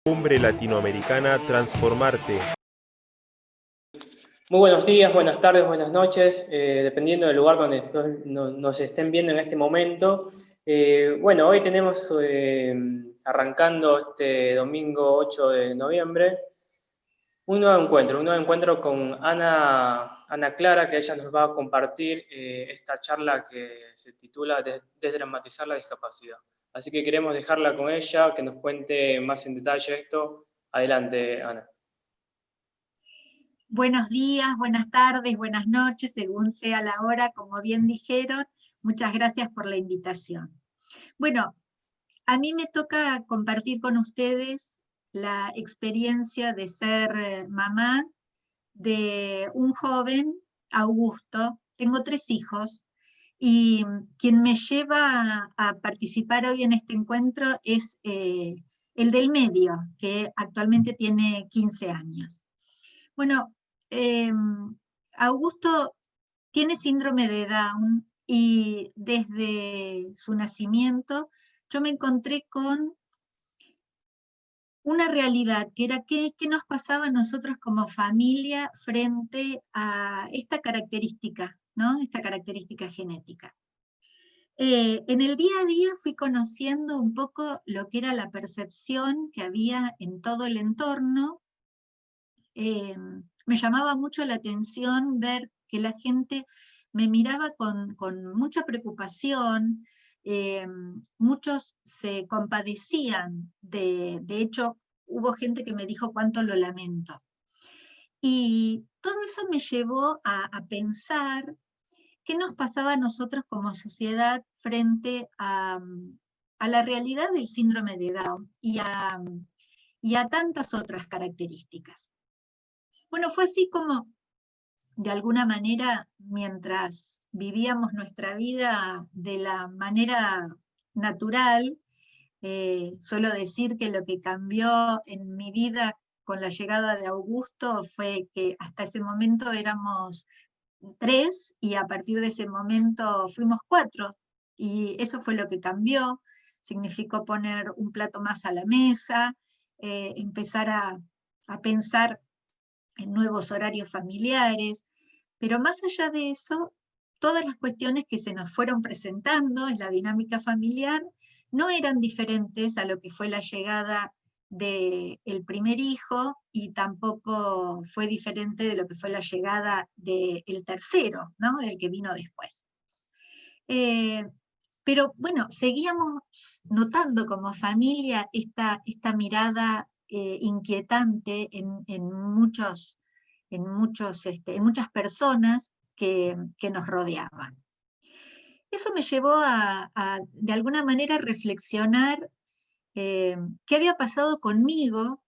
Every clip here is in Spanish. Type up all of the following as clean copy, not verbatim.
Cumbre Latinoamericana Transformarte. Muy buenos días, buenas tardes, buenas noches, dependiendo del lugar donde nos estén viendo en este momento. Bueno, hoy tenemos arrancando este domingo 8 de noviembre un nuevo encuentro con Ana Clara, que ella nos va a compartir esta charla que se titula Desdramatizar la discapacidad. Así que queremos dejarla con ella, que nos cuente más en detalle esto. Adelante, Ana. Buenos días, buenas tardes, buenas noches, según sea la hora, como bien dijeron. Muchas gracias por la invitación. Bueno, a mí me toca compartir con ustedes la experiencia de ser mamá de un joven, Augusto. Tengo 3 hijos y quien me lleva a participar hoy en este encuentro es el del medio, que actualmente tiene 15 años. Bueno, Augusto tiene síndrome de Down y desde su nacimiento yo me encontré con una realidad que era qué nos pasaba a nosotros como familia frente a esta característica, ¿no? Esta característica genética. En el día a día fui conociendo un poco lo que era la percepción que había en todo el entorno. Me llamaba mucho la atención ver que la gente me miraba con mucha preocupación. Muchos se compadecían, de hecho hubo gente que me dijo cuánto lo lamento. Y todo eso me llevó a pensar qué nos pasaba a nosotros como sociedad frente a la realidad del síndrome de Down y a tantas otras características. Bueno, fue así como, de alguna manera, mientras vivíamos nuestra vida de la manera natural, suelo decir que lo que cambió en mi vida con la llegada de Augusto fue que hasta ese momento éramos 3 y a partir de ese momento fuimos 4. Y eso fue lo que cambió, significó poner un plato más a la mesa, empezar a pensar en nuevos horarios familiares, pero más allá de eso, todas las cuestiones que se nos fueron presentando en la dinámica familiar no eran diferentes a lo que fue la llegada del primer hijo y tampoco fue diferente de lo que fue la llegada del tercero, ¿no? Del que vino después. Pero bueno, seguíamos notando como familia esta mirada inquietante en muchas personas que nos rodeaban. Eso me llevó de alguna manera, reflexionar qué había pasado conmigo.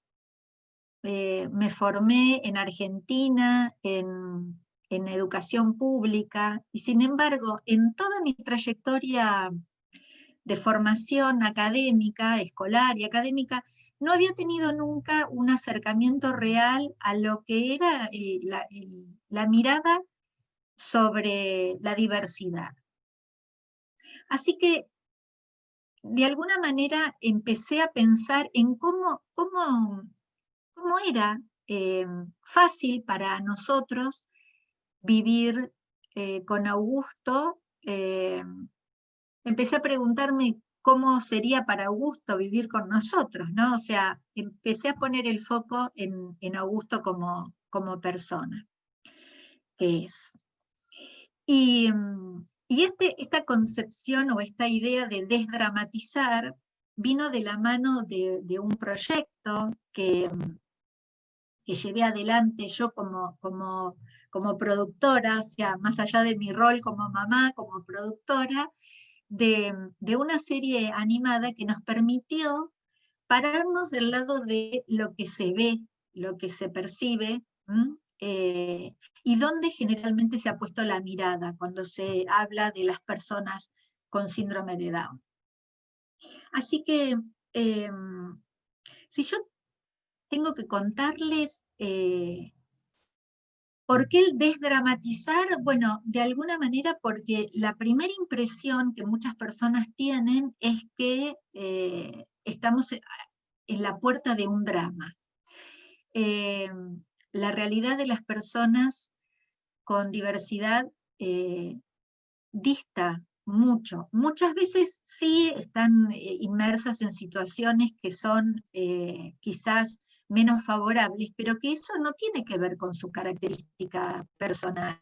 Me formé en Argentina, en educación pública, y sin embargo, en toda mi trayectoria de formación académica, escolar y académica, no había tenido nunca un acercamiento real a lo que era la mirada sobre la diversidad. Así que, de alguna manera, empecé a pensar en cómo era fácil para nosotros vivir con Augusto. Empecé a preguntarme cómo sería para Augusto vivir con nosotros, ¿no? O sea, empecé a poner el foco en Augusto como persona que es. Y esta concepción o esta idea de desdramatizar vino de la mano de un proyecto que llevé adelante yo como productora, o sea, más allá de mi rol como mamá, como productora, de una serie animada que nos permitió pararnos del lado de lo que se ve, lo que se percibe, y donde generalmente se ha puesto la mirada cuando se habla de las personas con síndrome de Down. Así que, si yo tengo que contarles ¿por qué el desdramatizar? Bueno, de alguna manera porque la primera impresión que muchas personas tienen es que estamos en la puerta de un drama. La realidad de las personas con diversidad dista mucho. Muchas veces sí están inmersas en situaciones que son quizás menos favorables, pero que eso no tiene que ver con su característica personal.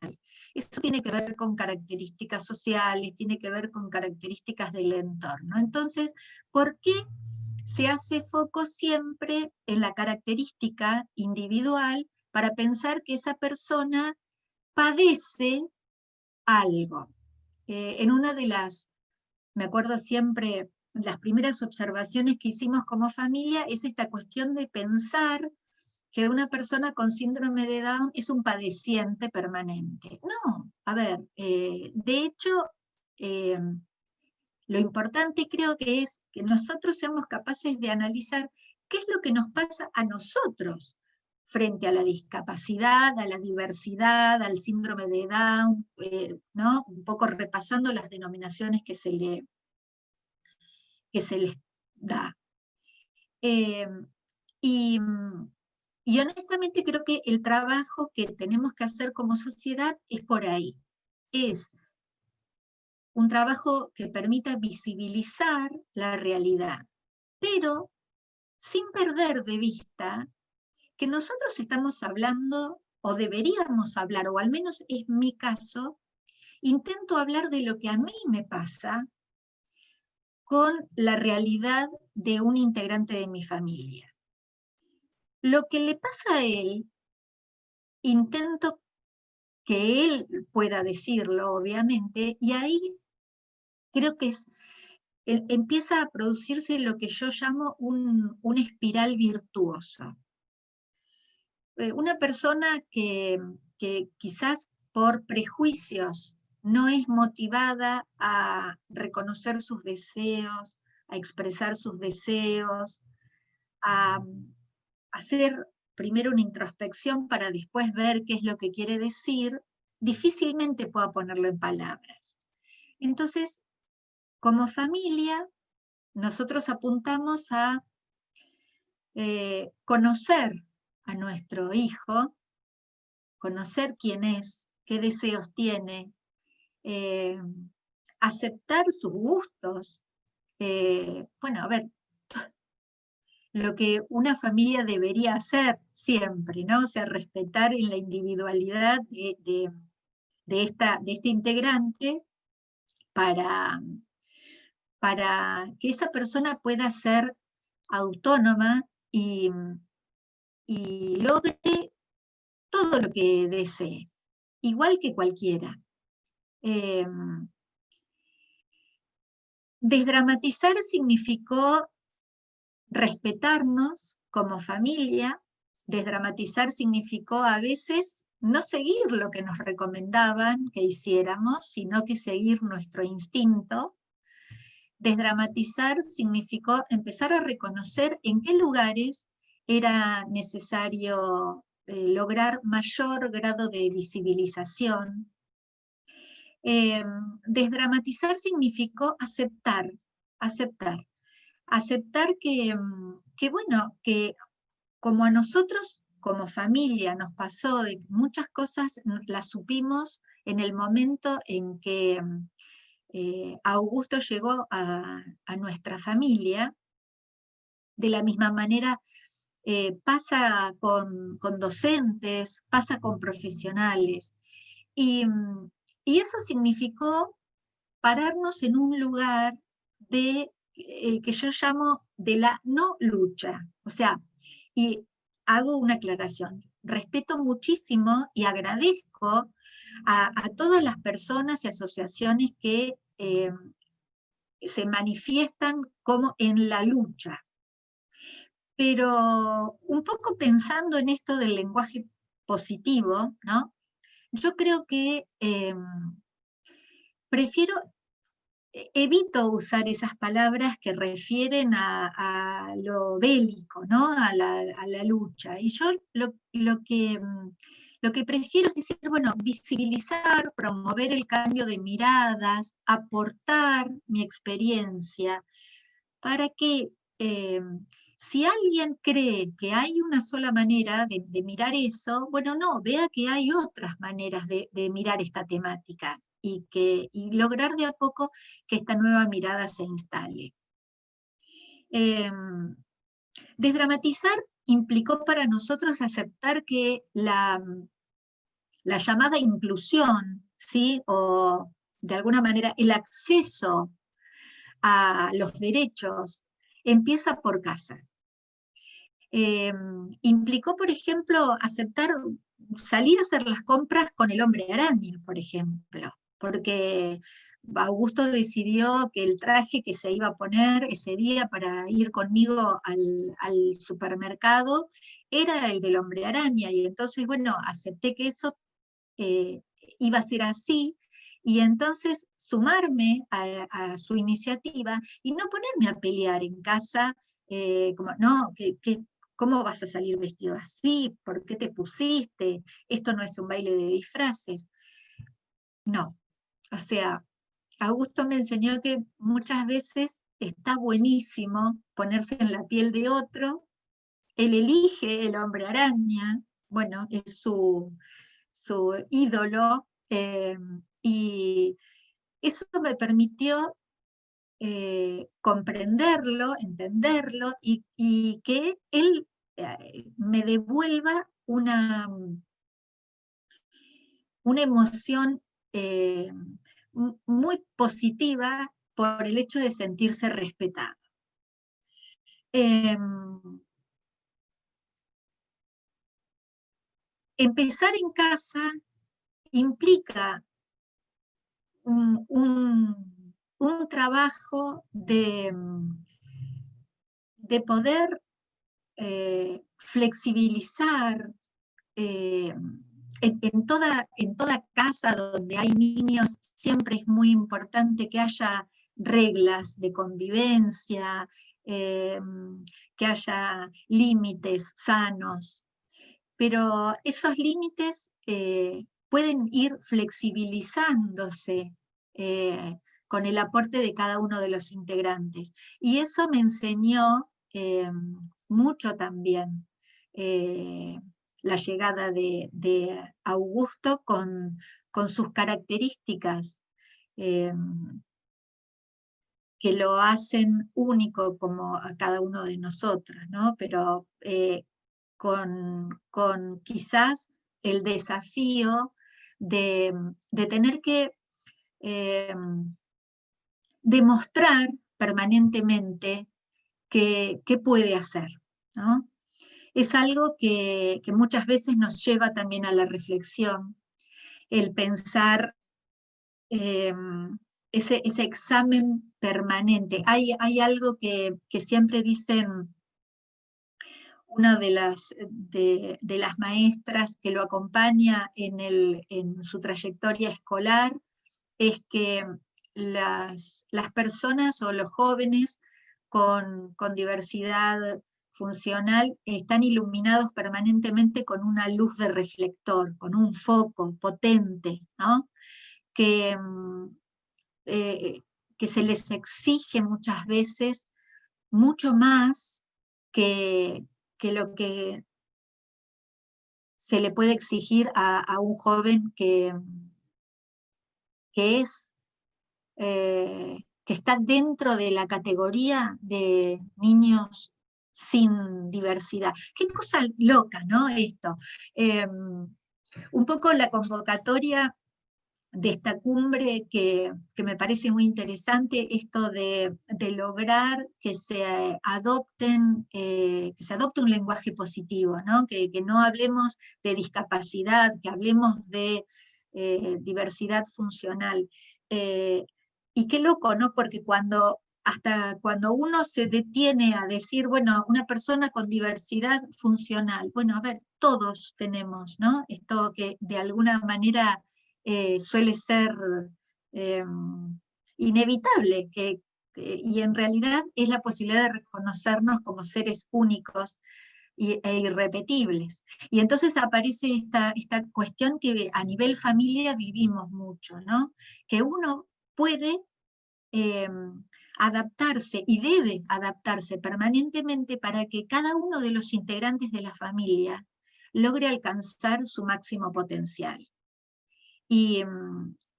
Eso tiene que ver con características sociales, tiene que ver con características del entorno. Entonces, ¿por qué se hace foco siempre en la característica individual para pensar que esa persona padece algo? En una de las, me acuerdo siempre, las primeras observaciones que hicimos como familia es esta cuestión de pensar que una persona con síndrome de Down es un padeciente permanente. No, a ver, de hecho, lo importante creo que es que nosotros seamos capaces de analizar qué es lo que nos pasa a nosotros frente a la discapacidad, a la diversidad, al síndrome de Down, ¿no? Un poco repasando las denominaciones que se les da. Y honestamente creo que el trabajo que tenemos que hacer como sociedad es por ahí. Es un trabajo que permita visibilizar la realidad, pero sin perder de vista que nosotros estamos hablando, o deberíamos hablar, o al menos es mi caso, intento hablar de lo que a mí me pasa con la realidad de un integrante de mi familia. Lo que le pasa a él, intento que él pueda decirlo, obviamente, y ahí creo que empieza a producirse lo que yo llamo una espiral virtuosa. Una persona que quizás por prejuicios no es motivada a reconocer sus deseos, a expresar sus deseos, a hacer primero una introspección para después ver qué es lo que quiere decir, difícilmente pueda ponerlo en palabras. Entonces, como familia, nosotros apuntamos a conocer a nuestro hijo, conocer quién es, qué deseos tiene, aceptar sus gustos. Bueno, a ver, lo que una familia debería hacer siempre, ¿no? O sea, respetar en la individualidad de este integrante para que esa persona pueda ser autónoma y logre todo lo que desee, igual que cualquiera. Desdramatizar significó respetarnos como familia. Desdramatizar significó a veces no seguir lo que nos recomendaban que hiciéramos, sino que seguir nuestro instinto. Desdramatizar significó empezar a reconocer en qué lugares era necesario lograr mayor grado de visibilización. Desdramatizar significó aceptar bueno, que como a nosotros como familia nos pasó, de muchas cosas las supimos en el momento en que Augusto llegó a nuestra familia. De la misma manera pasa con docentes, pasa con profesionales. Y eso significó pararnos en un lugar el que yo llamo de la no lucha. O sea, y hago una aclaración. Respeto muchísimo y agradezco a todas las personas y asociaciones que se manifiestan como en la lucha. Pero un poco pensando en esto del lenguaje positivo, ¿no? Yo creo que evito usar esas palabras que refieren a lo bélico, ¿no? A la lucha. Y yo lo que prefiero es decir, bueno, visibilizar, promover el cambio de miradas, aportar mi experiencia, para que si alguien cree que hay una sola manera de mirar eso, bueno, no, vea que hay otras maneras de mirar esta temática y lograr de a poco que esta nueva mirada se instale. Desdramatizar implicó para nosotros aceptar que la llamada inclusión, ¿sí? O de alguna manera el acceso a los derechos empieza por casa. Implicó, por ejemplo, aceptar salir a hacer las compras con el hombre araña, por ejemplo, porque Augusto decidió que el traje que se iba a poner ese día para ir conmigo al supermercado era el del hombre araña, y entonces, bueno, acepté que eso iba a ser así, y entonces sumarme a su iniciativa y no ponerme a pelear en casa, como, no, ¿cómo vas a salir vestido así? ¿Por qué te pusiste? Esto no es un baile de disfraces. No, o sea, Augusto me enseñó que muchas veces está buenísimo ponerse en la piel de otro. Él elige el hombre araña, bueno, es su ídolo, y eso me permitió comprenderlo, entenderlo, y que él me devuelva una emoción muy positiva por el hecho de sentirse respetado. Empezar en casa implica un trabajo de poder flexibilizar en toda casa donde hay niños. Siempre es muy importante que haya reglas de convivencia, que haya límites sanos, pero esos límites pueden ir flexibilizándose con el aporte de cada uno de los integrantes. Y eso me enseñó mucho también la llegada de Augusto con sus características que lo hacen único como a cada uno de nosotros, ¿no? Pero con quizás el desafío de tener que demostrar permanentemente qué puede hacer, ¿no? Es algo que muchas veces nos lleva también a la reflexión, el pensar ese examen permanente. Hay algo que siempre dicen una de las maestras que lo acompaña en su trayectoria escolar, es que las personas o los jóvenes con diversidad funcional están iluminados permanentemente con una luz de reflector, con un foco potente, ¿no? Que se les exige muchas veces mucho más que lo que se le puede exigir a un joven que está dentro de la categoría de niños sin diversidad. Qué cosa loca, ¿no? Esto. Un poco la convocatoria de esta cumbre que me parece muy interesante, esto de lograr que se adopte un lenguaje positivo, ¿no? Que no hablemos de discapacidad, que hablemos de diversidad funcional. Y qué loco, ¿no? Porque hasta cuando uno se detiene a decir, bueno, una persona con diversidad funcional, bueno, a ver, todos tenemos, ¿no? Esto que de alguna manera suele ser inevitable, y en realidad es la posibilidad de reconocernos como seres únicos e irrepetibles. Y entonces aparece esta cuestión que a nivel familia vivimos mucho, ¿no? Que uno puede adaptarse y debe adaptarse permanentemente para que cada uno de los integrantes de la familia logre alcanzar su máximo potencial. Y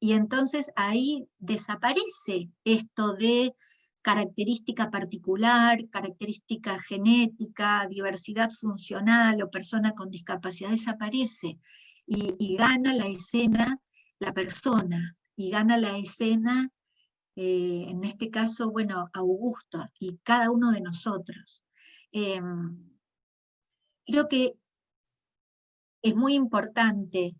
entonces ahí desaparece esto de característica particular, característica genética, diversidad funcional o persona con discapacidad, desaparece y gana la escena la persona, y gana la escena, en este caso, bueno, Augusto y cada uno de nosotros. Creo que es muy importante.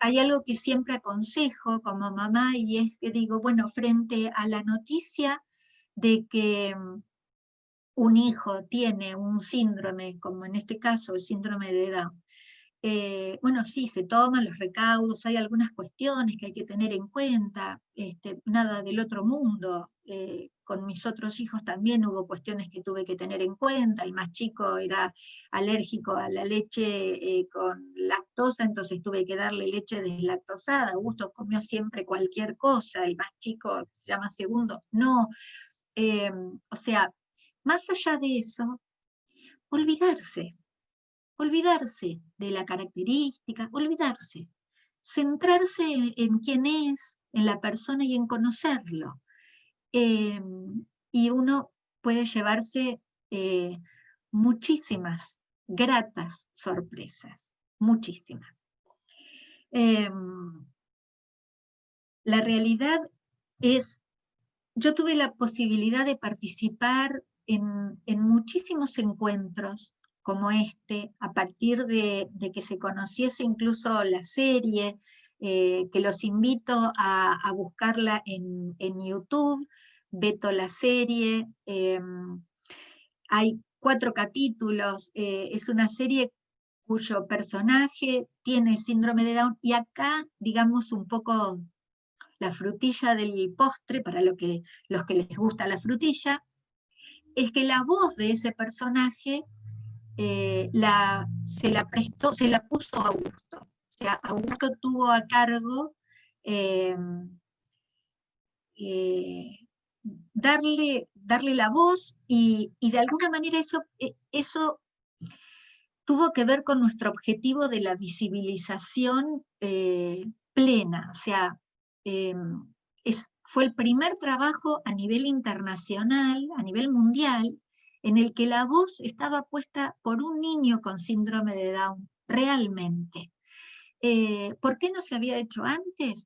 Hay algo que siempre aconsejo como mamá, y es que digo, bueno, frente a la noticia de que un hijo tiene un síndrome, como en este caso el síndrome de Down, bueno, sí, se toman los recaudos, hay algunas cuestiones que hay que tener en cuenta, nada del otro mundo. Con mis otros hijos también hubo cuestiones que tuve que tener en cuenta. El más chico era alérgico a la leche con lactosa, entonces tuve que darle leche deslactosada. Augusto comió siempre cualquier cosa, el más chico, se llama segundo, no. O sea, más allá de eso, olvidarse de la característica, olvidarse, centrarse en quién es, en la persona y en conocerlo. Y uno puede llevarse muchísimas gratas sorpresas, muchísimas. La realidad es, yo tuve la posibilidad de participar en muchísimos encuentros como este, a partir de que se conociese incluso la serie, que los invito a buscarla en YouTube, Beto la serie. Hay 4 capítulos, es una serie cuyo personaje tiene síndrome de Down, y acá, digamos, un poco la frutilla del postre, para los que les gusta la frutilla, es que la voz de ese personaje se la puso Augusto. O sea, Augusto tuvo a cargo darle la voz, y de alguna manera eso tuvo que ver con nuestro objetivo de la visibilización plena. O sea, fue el primer trabajo a nivel internacional, a nivel mundial, en el que la voz estaba puesta por un niño con síndrome de Down, realmente. ¿Por qué no se había hecho antes?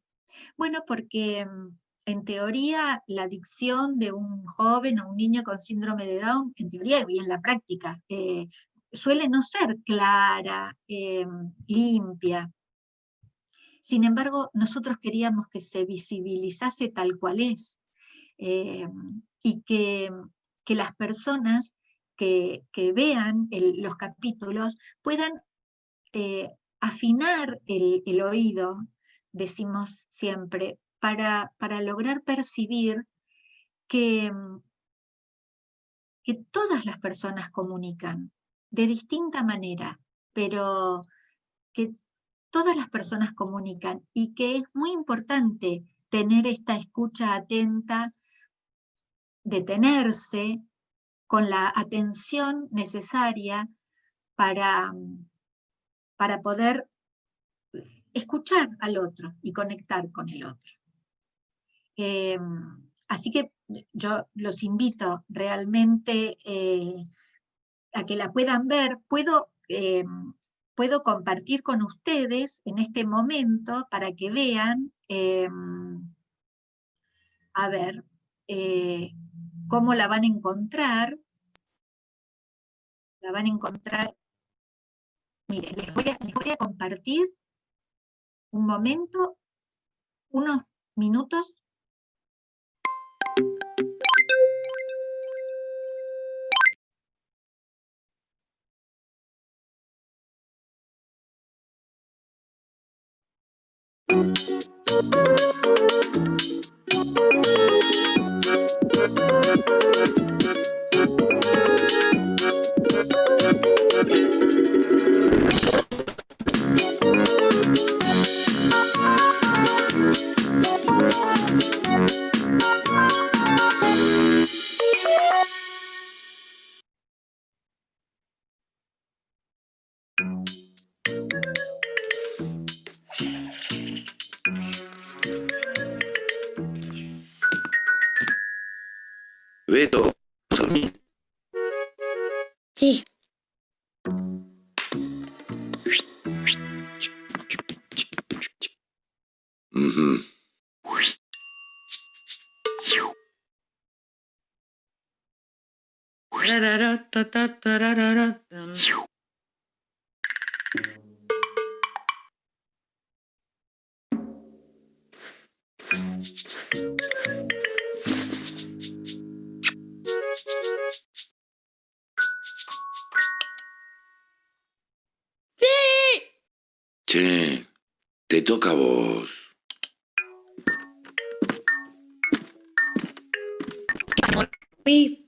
Bueno, porque en teoría la dicción de un joven o un niño con síndrome de Down, en teoría y en la práctica, suele no ser clara, limpia. Sin embargo, nosotros queríamos que se visibilizase tal cual es, y que las personas que vean los capítulos puedan afinar el oído, decimos siempre, para lograr percibir que todas las personas comunican de distinta manera, pero que todas las personas comunican, y que es muy importante tener esta escucha atenta, detenerse con la atención necesaria para poder escuchar al otro y conectar con el otro. Así que yo los invito realmente a que la puedan ver. Puedo compartir con ustedes en este momento para que vean, a ver, cómo la van a encontrar. La van a encontrar, miren, les voy a compartir un momento, unos minutos. Beto, ¿vas a dormir? Sí. Ujú. Che, te toca a vos. Sí.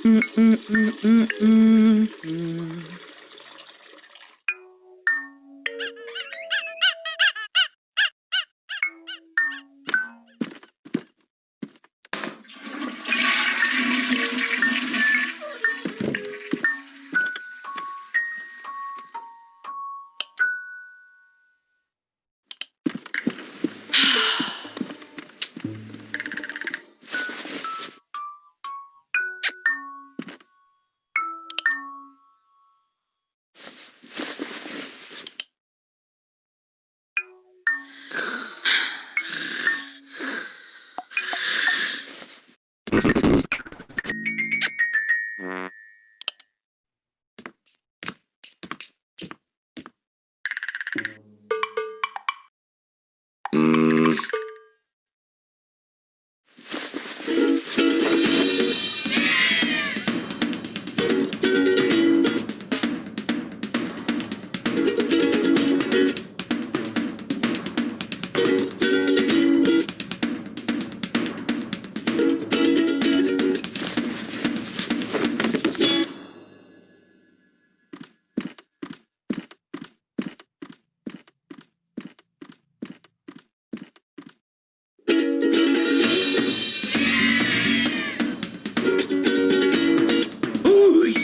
Mm, uy.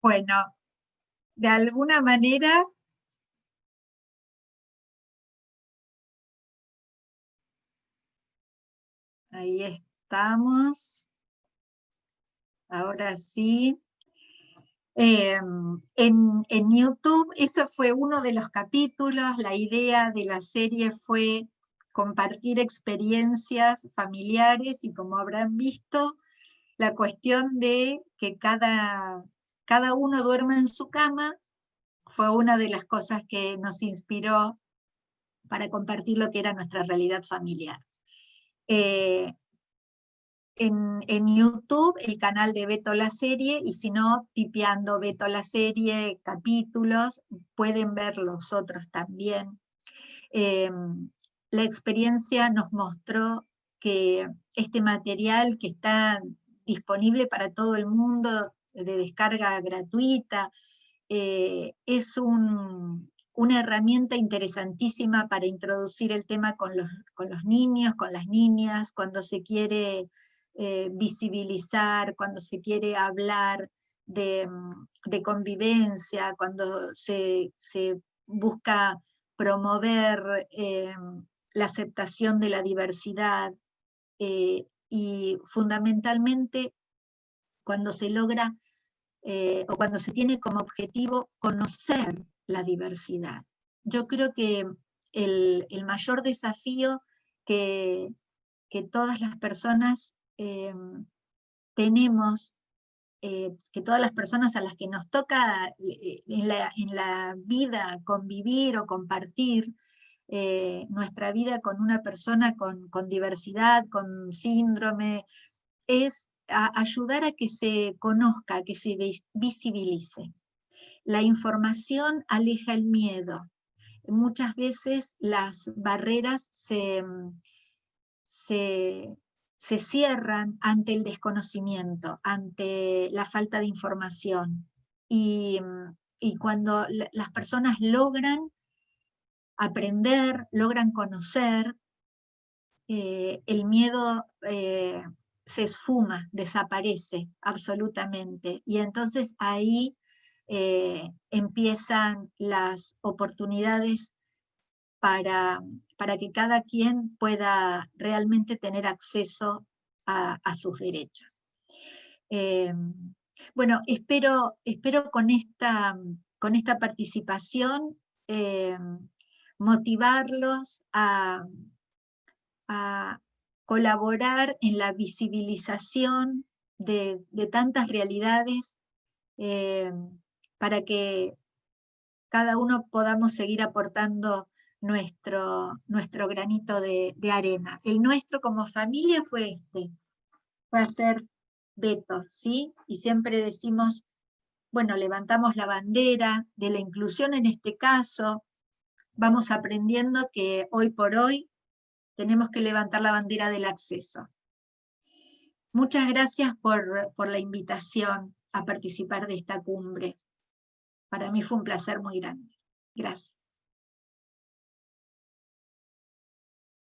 Bueno, de alguna manera, ahí estamos. Ahora sí. En YouTube, eso fue uno de los capítulos. La idea de la serie fue compartir experiencias familiares y, como habrán visto, la cuestión de que cada uno duerma en su cama fue una de las cosas que nos inspiró para compartir lo que era nuestra realidad familiar. En YouTube, el canal de Beto la Serie, y si no, tipeando Beto la Serie, capítulos, pueden ver los otros también. La experiencia nos mostró que este material que está disponible para todo el mundo, de descarga gratuita, es una herramienta interesantísima para introducir el tema con los niños, con las niñas, cuando se quiere visibilizar, cuando se quiere hablar de convivencia, cuando se busca promover la aceptación de la diversidad, y fundamentalmente cuando se logra o cuando se tiene como objetivo conocer la diversidad. Yo creo que el mayor desafío que todas las personas tenemos que todas las personas a las que nos toca en la vida convivir o compartir nuestra vida con una persona con diversidad, con síndrome, es ayudar a que se conozca, que se visibilice. La información aleja el miedo. Muchas veces las barreras se cierran ante el desconocimiento, ante la falta de información. Y cuando las personas logran aprender, logran conocer, el miedo se esfuma, desaparece absolutamente. Y entonces ahí empiezan las oportunidades para que cada quien pueda realmente tener acceso a sus derechos. Bueno, espero con esta participación motivarlos a colaborar en la visibilización de tantas realidades para que cada uno podamos seguir aportando nuestro granito de arena. El nuestro como familia fue hacer veto, ¿sí? Y siempre decimos, bueno, levantamos la bandera de la inclusión en este caso, vamos aprendiendo que hoy por hoy tenemos que levantar la bandera del acceso. Muchas gracias por la invitación a participar de esta cumbre. Para mí fue un placer muy grande. Gracias.